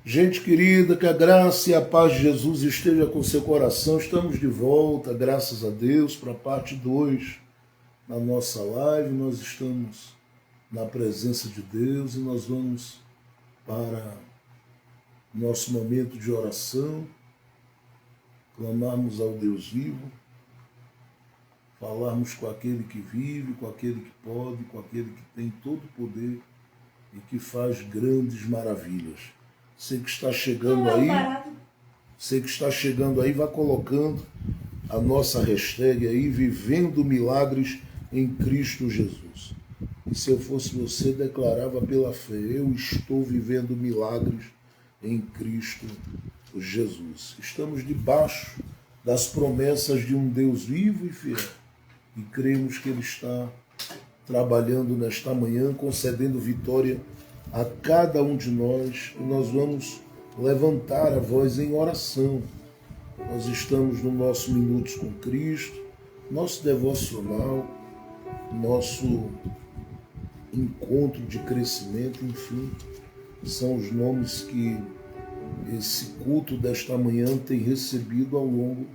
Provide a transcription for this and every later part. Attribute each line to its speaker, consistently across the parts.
Speaker 1: Gente querida, que a graça e a paz de Jesus esteja com seu coração. Estamos de volta, graças a Deus, para a parte 2 da nossa live. Nós estamos na presença de Deus e nós vamos para nosso momento de oração, clamarmos ao Deus vivo, falarmos com aquele que vive, com aquele que pode, com aquele que tem todo o poder e que faz grandes maravilhas. Você que está chegando aí, vá colocando a nossa hashtag aí, Vivendo Milagres em Cristo Jesus. E se eu fosse você, declarava pela fé, eu estou vivendo milagres em Cristo Jesus. Estamos debaixo das promessas de um Deus vivo e fiel. E cremos que Ele está trabalhando nesta manhã, concedendo vitória a cada um de nós, e nós vamos levantar a voz em oração. Nós estamos no nosso Minutos com Cristo, nosso devocional, nosso encontro de crescimento, enfim, são os nomes que esse culto desta manhã tem recebido ao longo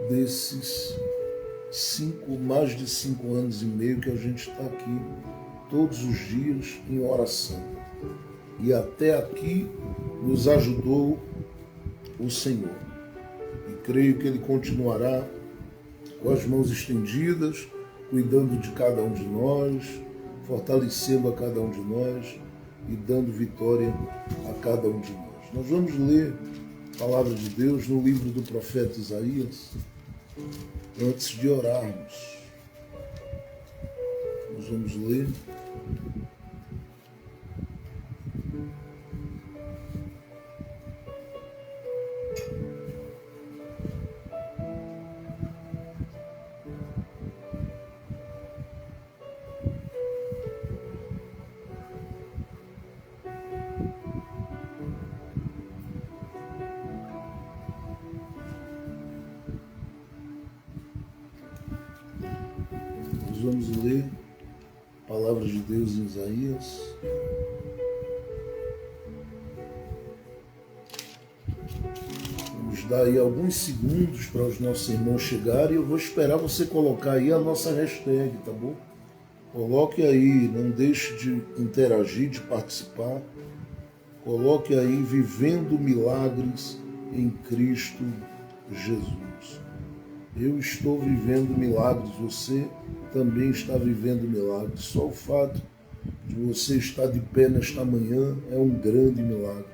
Speaker 1: desses mais de 5 anos e meio que a gente está aqui todos os dias em oração. E até aqui nos ajudou o Senhor. E creio que Ele continuará com as mãos estendidas, cuidando de cada um de nós, fortalecendo a cada um de nós e dando vitória a cada um de nós. Nós vamos ler a palavra de Deus no livro do profeta Isaías, antes de orarmos. Nós vamos ler a palavra de Deus em Isaías. Vamos dar aí alguns segundos para os nossos irmãos chegarem e eu vou esperar você colocar aí a nossa hashtag, tá bom? Coloque aí, não deixe de interagir, de participar. Coloque aí, Vivendo Milagres em Cristo Jesus. Eu estou vivendo milagres, você também está vivendo milagres. Só o fato de você estar de pé nesta manhã é um grande milagre.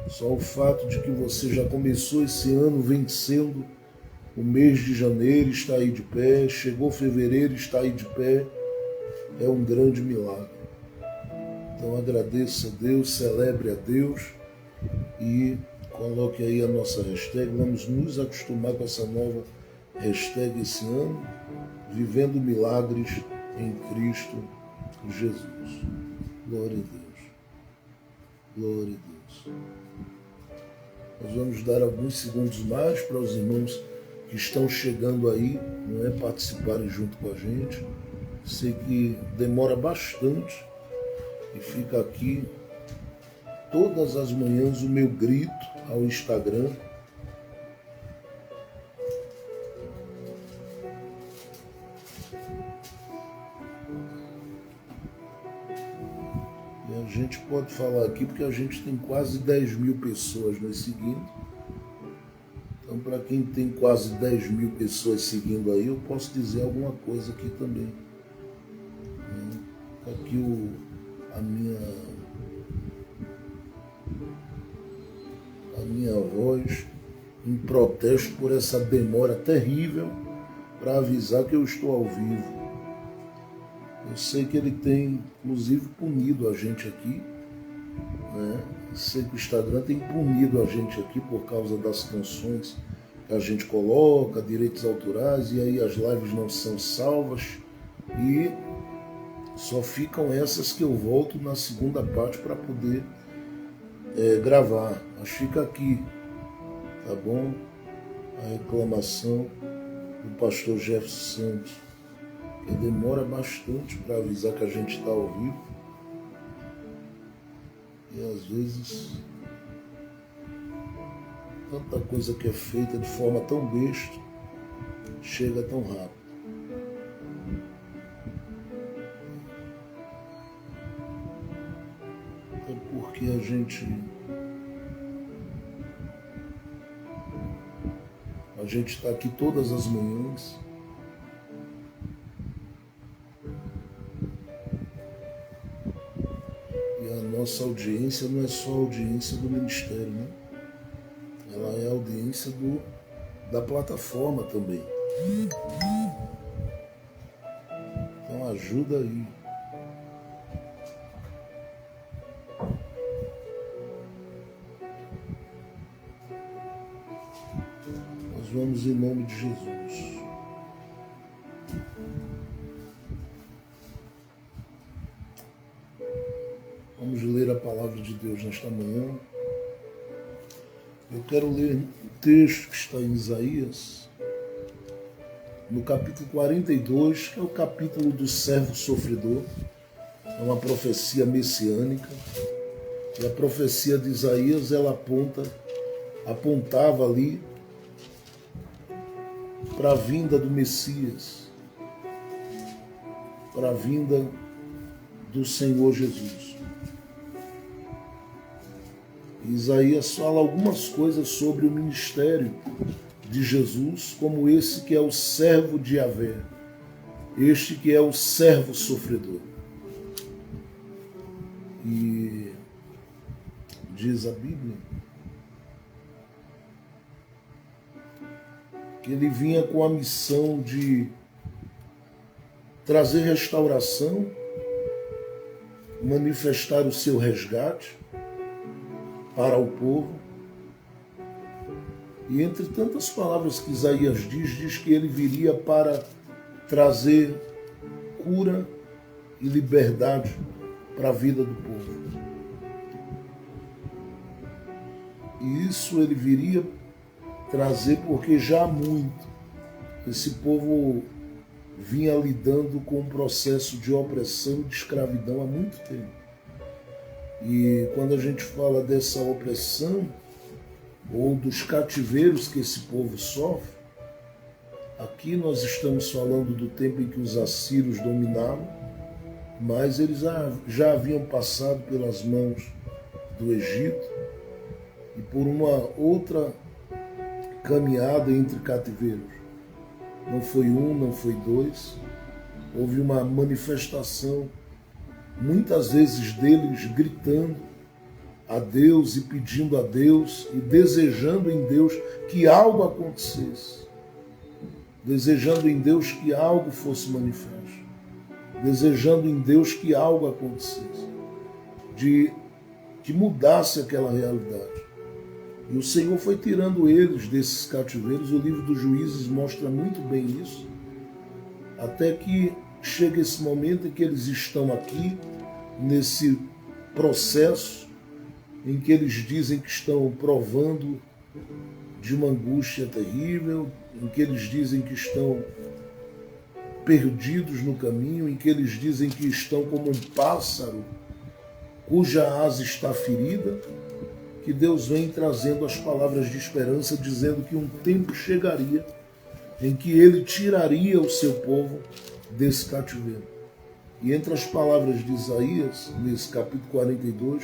Speaker 1: Só o fato de que você já começou esse ano vencendo o mês de janeiro, está aí de pé, chegou fevereiro, está aí de pé, é um grande milagre. Então agradeça a Deus, celebre a Deus e coloque aí a nossa hashtag. Vamos nos acostumar com essa nova hashtag esse ano, Vivendo Milagres em Cristo Jesus. Glória a Deus. Glória a Deus. Nós vamos dar alguns segundos mais para os irmãos que estão chegando aí, não é, participarem junto com a gente. Sei que demora bastante e fica aqui todas as manhãs o meu grito ao Instagram. E a gente pode falar aqui porque a gente tem quase 10 mil pessoas nos seguindo. Então, para quem tem quase 10 mil pessoas seguindo aí, eu posso dizer alguma coisa aqui também. Aqui a minha voz em protesto por essa demora terrível para avisar que eu estou ao vivo. Eu sei que ele tem, inclusive, punido a gente aqui, né? Eu sei que o Instagram tem punido a gente aqui por causa das canções que a gente coloca, direitos autorais, e aí as lives não são salvas e só ficam essas que eu volto na segunda parte para poder gravar. Mas fica aqui, tá bom? A reclamação do pastor Jefferson Santos, que demora bastante para avisar que a gente está ao vivo. E às vezes Tanta coisa que é feita de forma tão besta, chega tão rápido. É porque a gente está aqui todas as manhãs e a nossa audiência não é só a audiência do ministério, né? Ela é a audiência da plataforma também. Então ajuda aí. Nós vamos em nome de Jesus. Vamos ler a palavra de Deus nesta manhã. Eu quero ler um texto que está em Isaías, no capítulo 42, que é o capítulo do servo sofredor. É uma profecia messiânica. E a profecia de Isaías, ela apontava ali para a vinda do Messias, para a vinda do Senhor Jesus. Isaías fala algumas coisas sobre o ministério de Jesus, como esse que é o servo de Yahvé, este que é o servo sofredor. E diz a Bíblia que ele vinha com a missão de trazer restauração, manifestar o seu resgate para o povo. E entre tantas palavras que Isaías diz que ele viria para trazer cura e liberdade para a vida do povo. E isso ele viria trazer porque já há muito esse povo vinha lidando com um processo de opressão e de escravidão há muito tempo. E quando a gente fala dessa opressão ou dos cativeiros que esse povo sofre, aqui nós estamos falando do tempo em que os assírios dominavam, mas eles já haviam passado pelas mãos do Egito e por uma outra caminhada entre cativeiros. Não foi um, não foi dois, houve uma manifestação, muitas vezes deles gritando a Deus e pedindo a Deus e desejando em Deus que algo acontecesse, desejando em Deus que algo fosse manifesto, desejando em Deus que algo acontecesse, que mudasse aquela realidade. E o Senhor foi tirando eles desses cativeiros. O livro dos Juízes mostra muito bem isso, até que chega esse momento em que eles estão aqui, nesse processo, em que eles dizem que estão provando de uma angústia terrível, em que eles dizem que estão perdidos no caminho, em que eles dizem que estão como um pássaro cuja asa está ferida, que Deus vem trazendo as palavras de esperança, dizendo que um tempo chegaria em que Ele tiraria o seu povo desse cativeiro. E entre as palavras de Isaías, nesse capítulo 42,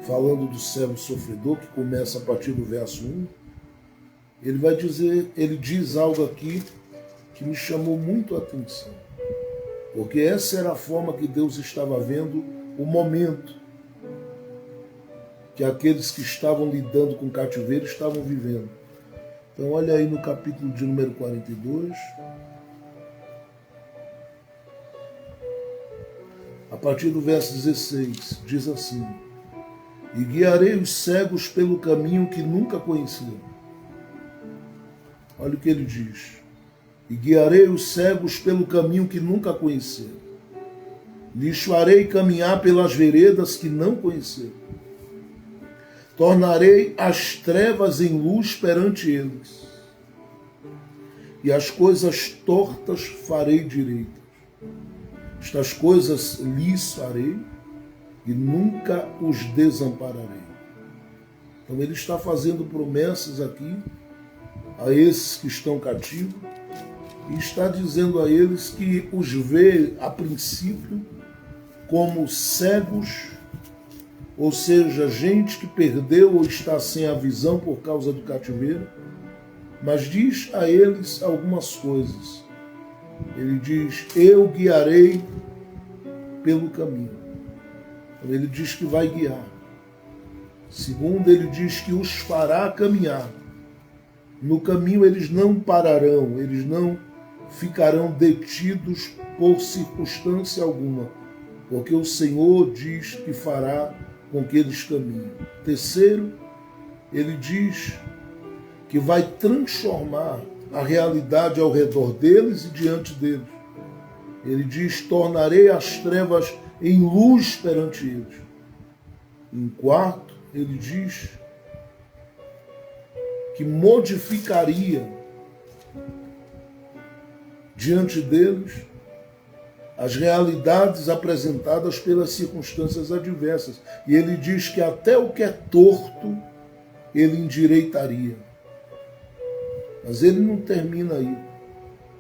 Speaker 1: falando do servo sofredor, que começa a partir do verso 1, ele diz algo aqui que me chamou muito a atenção. Porque essa era a forma que Deus estava vendo o momento que aqueles que estavam lidando com cativeiro estavam vivendo. Então olha aí no capítulo de número 42, a partir do verso 16, diz assim: e guiarei os cegos pelo caminho que nunca conheceram. Olha o que ele diz: e guiarei os cegos pelo caminho que nunca conheceram. Lhes farei caminhar pelas veredas que não conheceram. Tornarei as trevas em luz perante eles, e as coisas tortas farei direitas. Estas coisas lhes farei, e nunca os desampararei. Então ele está fazendo promessas aqui a esses que estão cativos e está dizendo a eles que os vê a princípio como cegos, ou seja, gente que perdeu ou está sem a visão por causa do cativeiro, mas diz a eles algumas coisas. Ele diz: eu guiarei pelo caminho. Então ele diz que vai guiar. Segundo, ele diz que os fará caminhar. No caminho eles não pararão, eles não ficarão detidos por circunstância alguma, porque o Senhor diz que fará com que eles caminhem. Terceiro, ele diz que vai transformar a realidade ao redor deles e diante deles. Ele diz: tornarei as trevas em luz perante eles. Em quarto, ele diz que modificaria diante deles as realidades apresentadas pelas circunstâncias adversas. E ele diz que até o que é torto, ele endireitaria. Mas ele não termina aí.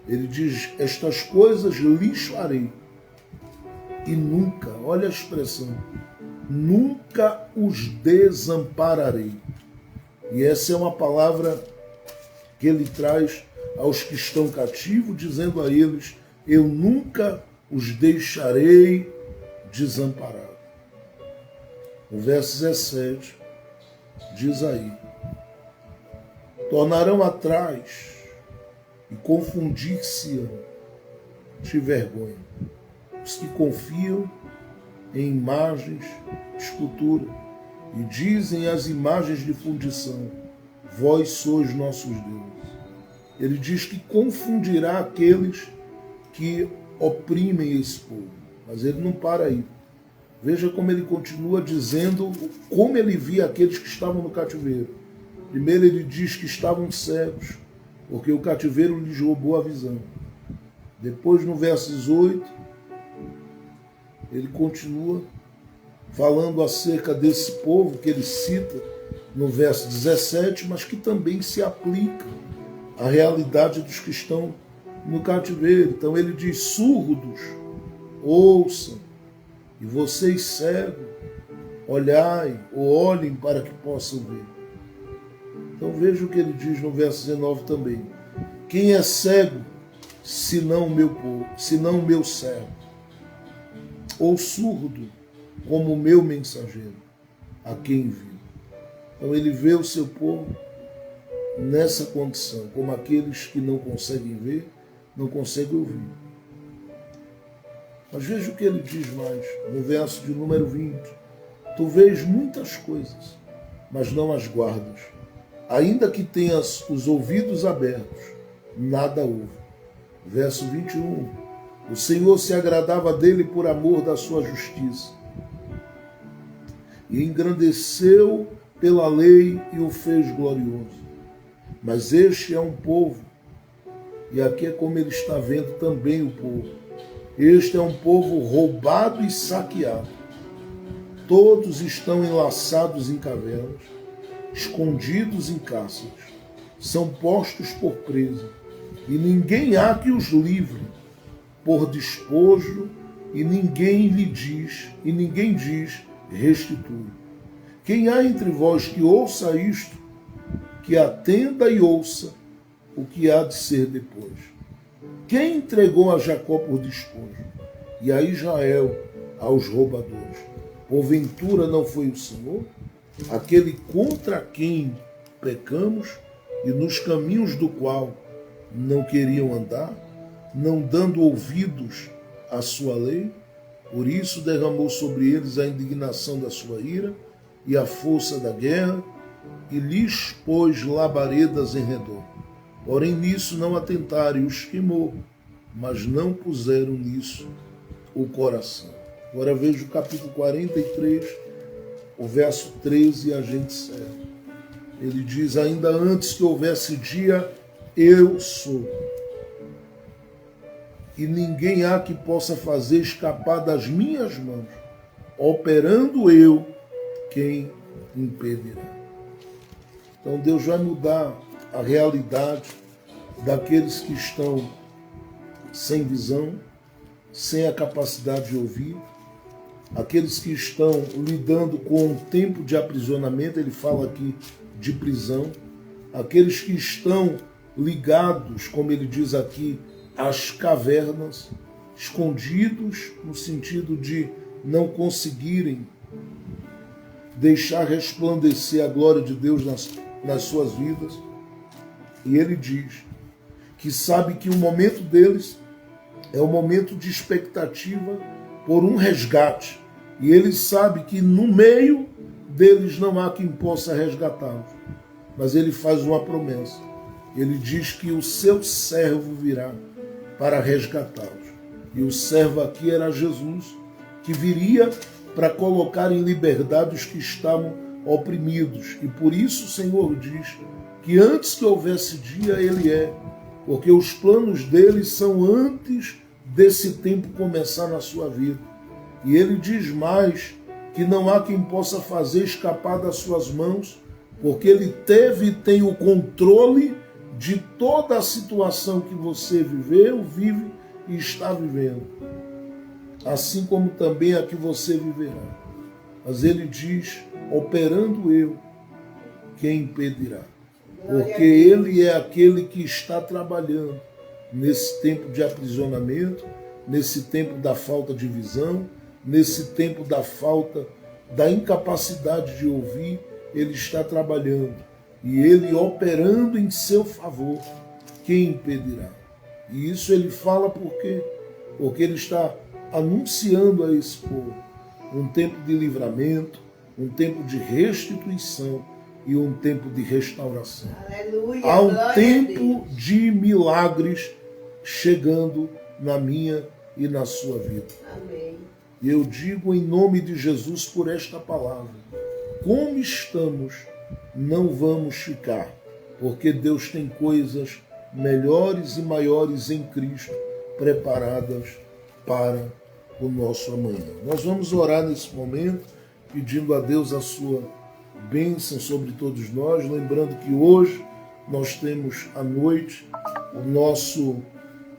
Speaker 1: Ele diz: estas coisas lhes farei. E nunca, olha a expressão, nunca os desampararei. E essa é uma palavra que ele traz aos que estão cativos, dizendo a eles: eu nunca os deixarei desamparados. O verso 17 diz aí: tornarão atrás e confundir-se-ão de vergonha os que confiam em imagens de escultura e dizem às imagens de fundição: vós sois nossos deuses. Ele diz que confundirá aqueles que oprimem esse povo. Mas ele não para aí. Veja como ele continua dizendo como ele via aqueles que estavam no cativeiro. Primeiro ele diz que estavam cegos, porque o cativeiro lhes roubou a visão. Depois, no verso 18, ele continua falando acerca desse povo que ele cita no verso 17, mas que também se aplica à realidade dos que estão no cativeiro. Então ele diz: surdos, ouçam, e vocês cegos, olhai ou olhem para que possam ver. Então veja o que ele diz no verso 19 também: quem é cego, senão o meu povo, senão o meu servo, ou surdo, como o meu mensageiro, a quem envio. Então ele vê o seu povo nessa condição, como aqueles que não conseguem ver, não conseguem ouvir. Mas veja o que ele diz mais, no verso de número 20. Tu vês muitas coisas, mas não as guardas. Ainda que tenhas os ouvidos abertos, nada ouve. Verso 21. O Senhor se agradava dele por amor da sua justiça, e engrandeceu pela lei e o fez glorioso. Mas este é um povo, e aqui é como ele está vendo também o povo. Este é um povo roubado e saqueado. Todos estão enlaçados em cavernas, escondidos em cárceres. São postos por presa, e ninguém há que os livre. Por despojo, e ninguém diz, restitui. Quem há entre vós que ouça isto, que atenda e ouça o que há de ser depois. Quem entregou a Jacó por despojo, e a Israel aos roubadores? Porventura não foi o Senhor, aquele contra quem pecamos e nos caminhos do qual não queriam andar, não dando ouvidos à sua lei? Por isso derramou sobre eles a indignação da sua ira e a força da guerra, e lhes pôs labaredas em redor. Porém nisso não atentaram e os queimou, mas não puseram nisso o coração. Agora veja o capítulo 43, o verso 13, e a gente segue. Ele diz: ainda antes que houvesse dia, eu sou. E ninguém há que possa fazer escapar das minhas mãos. Operando eu, quem impedirá? Então Deus vai mudar a realidade daqueles que estão sem visão, sem a capacidade de ouvir, aqueles que estão lidando com um tempo de aprisionamento, ele fala aqui de prisão, aqueles que estão ligados, como ele diz aqui, às cavernas, escondidos no sentido de não conseguirem deixar resplandecer a glória de Deus nas suas vidas. E ele diz que sabe que o momento deles é um momento de expectativa por um resgate. E ele sabe que no meio deles não há quem possa resgatá-los. Mas ele faz uma promessa. Ele diz que o seu servo virá para resgatá-los. E o servo aqui era Jesus, que viria para colocar em liberdade os que estavam oprimidos. E por isso o Senhor diz que antes que houvesse dia, ele é. Porque os planos dele são antes desse tempo começar na sua vida. E ele diz mais, que não há quem possa fazer escapar das suas mãos, porque ele teve e tem o controle de toda a situação que você viveu, vive e está vivendo. Assim como também a que você viverá. Mas ele diz, operando eu, quem impedirá? Porque ele é aquele que está trabalhando nesse tempo de aprisionamento, nesse tempo da falta de visão, nesse tempo da falta, da incapacidade de ouvir, ele está trabalhando. E ele operando em seu favor, quem impedirá? E isso ele fala por quê? Porque ele está anunciando a esse povo um tempo de livramento, um tempo de restituição e um tempo de restauração.
Speaker 2: Aleluia,
Speaker 1: há um tempo de milagres chegando na minha e na sua vida.
Speaker 2: Amém.
Speaker 1: E eu digo em nome de Jesus por esta palavra, como estamos, não vamos ficar, porque Deus tem coisas melhores e maiores em Cristo preparadas para o nosso amanhã. Nós vamos orar nesse momento, pedindo a Deus a sua bênção sobre todos nós, lembrando que hoje nós temos à noite o nosso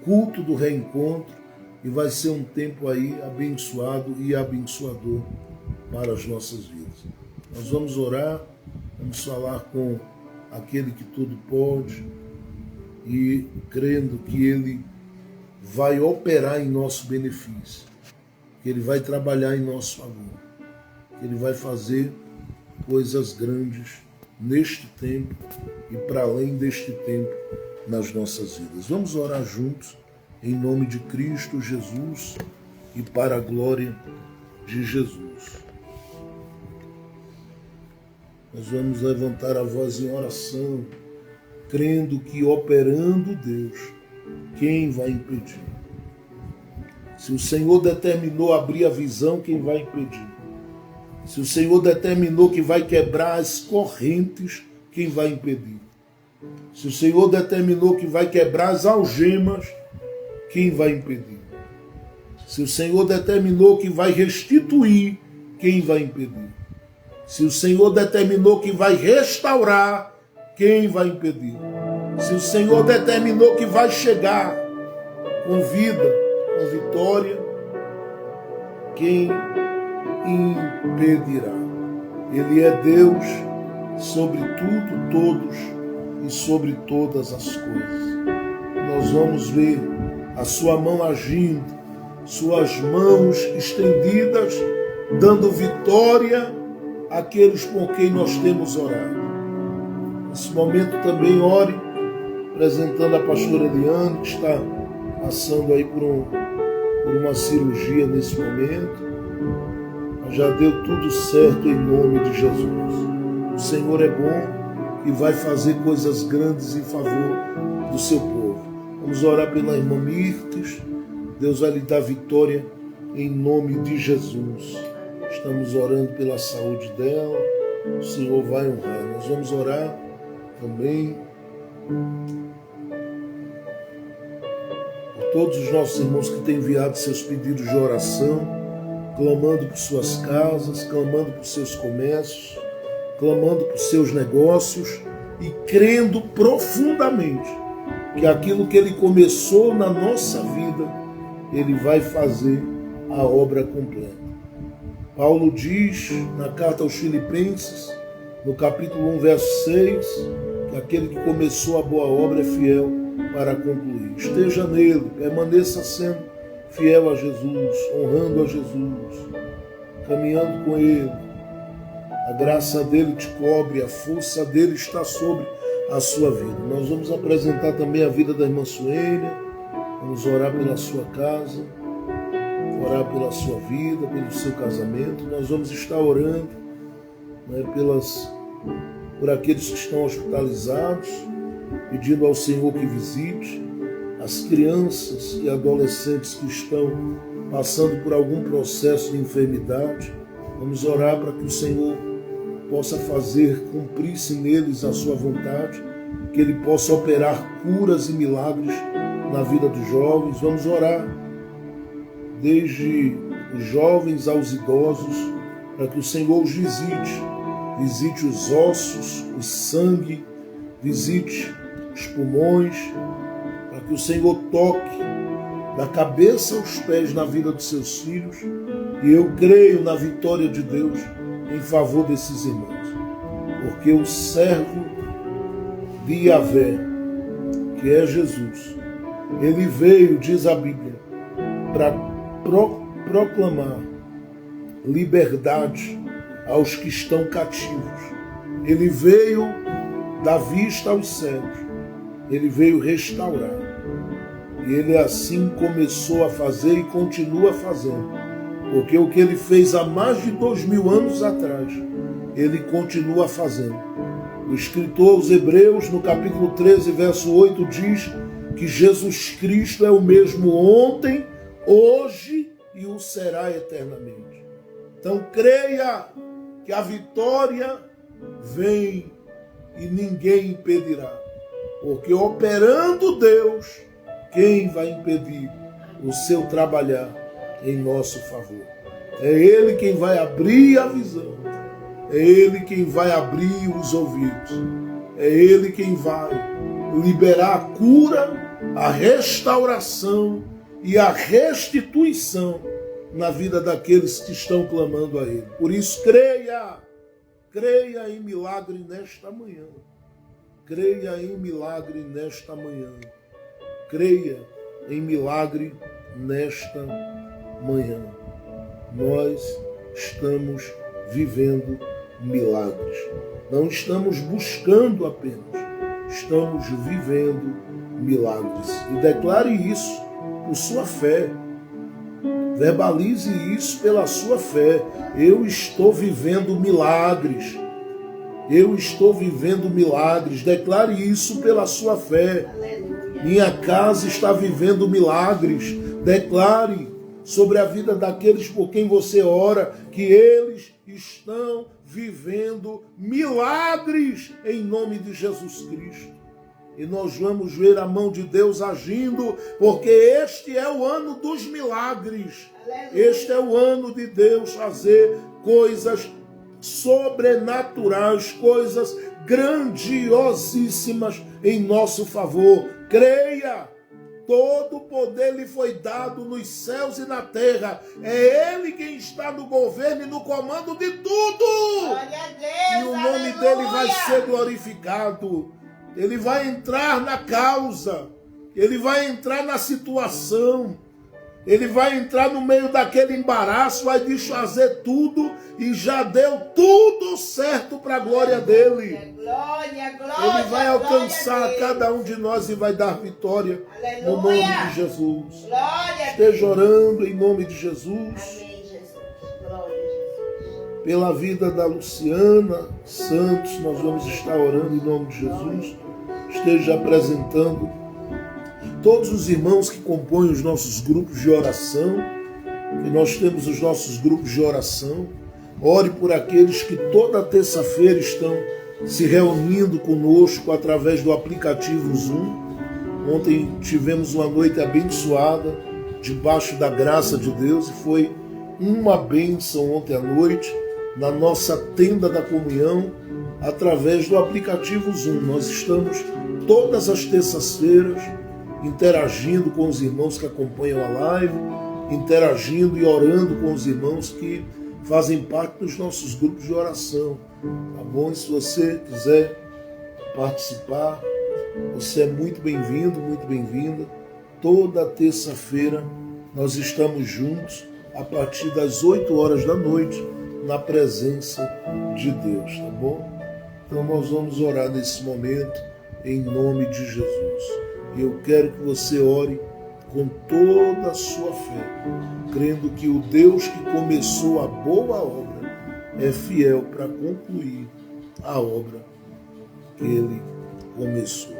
Speaker 1: culto do reencontro e vai ser um tempo aí abençoado e abençoador para as nossas vidas. Nós vamos orar, vamos falar com aquele que tudo pode e crendo que ele vai operar em nosso benefício, que ele vai trabalhar em nosso favor, que ele vai fazer coisas grandes neste tempo e para além deste tempo nas nossas vidas. Vamos orar juntos em nome de Cristo Jesus e para a glória de Jesus. Nós vamos levantar a voz em oração, crendo que operando Deus, quem vai impedir? Se o Senhor determinou abrir a visão, quem vai impedir? Se o Senhor determinou que vai quebrar as correntes, quem vai impedir? Se o Senhor determinou que vai quebrar as algemas, quem vai impedir? Se o Senhor determinou que vai restituir, quem vai impedir? Se o Senhor determinou que vai restaurar, quem vai impedir? Se o Senhor determinou que vai chegar com vida, com vitória, quem impedirá? Ele é Deus sobre tudo, todos e sobre todas as coisas. Nós vamos ver a sua mão agindo, suas mãos estendidas, dando vitória àqueles por quem nós temos orado. Nesse momento também ore, apresentando a pastora Eliane, que está passando aí por uma cirurgia nesse momento. Mas já deu tudo certo em nome de Jesus. O Senhor é bom e vai fazer coisas grandes em favor do seu povo. Vamos orar pela irmã Mirtes. Deus vai lhe dar vitória em nome de Jesus. Estamos orando pela saúde dela. O Senhor vai honrar. Nós vamos orar também por todos os nossos irmãos que têm enviado seus pedidos de oração, clamando por suas casas, clamando por seus comércios, clamando por seus negócios e crendo profundamente que aquilo que Ele começou na nossa vida, Ele vai fazer a obra completa. Paulo diz na carta aos Filipenses, no capítulo 1, verso 6, que aquele que começou a boa obra é fiel para concluir. Esteja nele, permaneça sendo fiel a Jesus, honrando a Jesus, caminhando com Ele. A graça dele te cobre, a força dele está sobre a sua vida. Nós vamos apresentar também a vida da irmã Suênia, vamos orar pela sua casa, orar pela sua vida, pelo seu casamento. Nós vamos estar orando, né, por aqueles que estão hospitalizados, pedindo ao Senhor que visite as crianças e adolescentes que estão passando por algum processo de enfermidade. Vamos orar para que o Senhor possa fazer cumprir-se neles a sua vontade, que Ele possa operar curas e milagres na vida dos jovens. Vamos orar desde os jovens aos idosos, para que o Senhor os visite os ossos, o sangue, visite os pulmões, para que o Senhor toque da cabeça aos pés na vida dos seus filhos. E eu creio na vitória de Deus em favor desses irmãos, porque o servo de Yahvé, que é Jesus, ele veio, diz a Bíblia, para proclamar liberdade aos que estão cativos. Ele veio dar vista aos cegos, ele veio restaurar. E ele assim começou a fazer e continua fazendo. Porque o que ele fez há mais de 2000 anos atrás, ele continua fazendo. O escritor aos Hebreus, no capítulo 13, verso 8, diz que Jesus Cristo é o mesmo ontem, hoje e o será eternamente. Então creia que a vitória vem e ninguém impedirá. Porque operando Deus, quem vai impedir o seu trabalhar em nosso favor? É Ele quem vai abrir a visão, é Ele quem vai abrir os ouvidos, é Ele quem vai liberar a cura, a restauração e a restituição na vida daqueles que estão clamando a Ele. Por isso, creia em milagre nesta manhã. Creia em milagre nesta manhã. Creia em milagre nesta manhã. Nós estamos vivendo milagres. Não estamos buscando apenas, estamos vivendo milagres. E declare isso por sua fé. Verbalize isso pela sua fé. Eu estou vivendo milagres. Eu estou vivendo milagres. Declare isso pela sua fé. Minha casa está vivendo milagres. Declare sobre a vida daqueles por quem você ora, que eles estão vivendo milagres em nome de Jesus Cristo. E nós vamos ver a mão de Deus agindo, porque este é o ano dos milagres. Este é o ano de Deus fazer coisas sobrenaturais, coisas grandiosíssimas em nosso favor. Creia! Todo o poder lhe foi dado nos céus e na terra. É Ele quem está no governo e no comando de tudo.
Speaker 2: Glória a Deus,
Speaker 1: e o nome dele vai ser glorificado. Ele vai entrar na causa. Ele vai entrar na situação. Ele vai entrar no meio daquele embaraço, vai desfazer tudo e já deu tudo certo para a glória dele.
Speaker 2: Glória,
Speaker 1: Ele vai alcançar cada um de nós e vai dar vitória no nome de Jesus.
Speaker 2: Glória.
Speaker 1: Esteja orando em nome de Jesus.
Speaker 2: Amém, Jesus. Glória a Jesus.
Speaker 1: Pela vida da Luciana Santos, nós vamos estar orando em nome de Jesus. Esteja apresentando todos os irmãos que compõem os nossos grupos de oração, que nós temos os nossos grupos de oração. Ore por aqueles que toda terça-feira estão se reunindo conosco através do aplicativo Zoom. Ontem tivemos uma noite abençoada, debaixo da graça de Deus, e foi uma bênção ontem à noite. na nossa tenda da comunhão através do aplicativo Zoom. Nós estamos todas as terças-feiras interagindo com os irmãos que acompanham a live, interagindo e orando com os irmãos que fazem parte dos nossos grupos de oração. Tá bom? E se você quiser participar, você é muito bem-vindo, muito bem-vinda. Toda terça-feira nós estamos juntos a partir das 8 horas da noite na presença de Deus, tá bom? Então nós vamos orar nesse momento em nome de Jesus. E eu quero que você ore com toda a sua fé, crendo que o Deus que começou a boa obra é fiel para concluir a obra que Ele começou.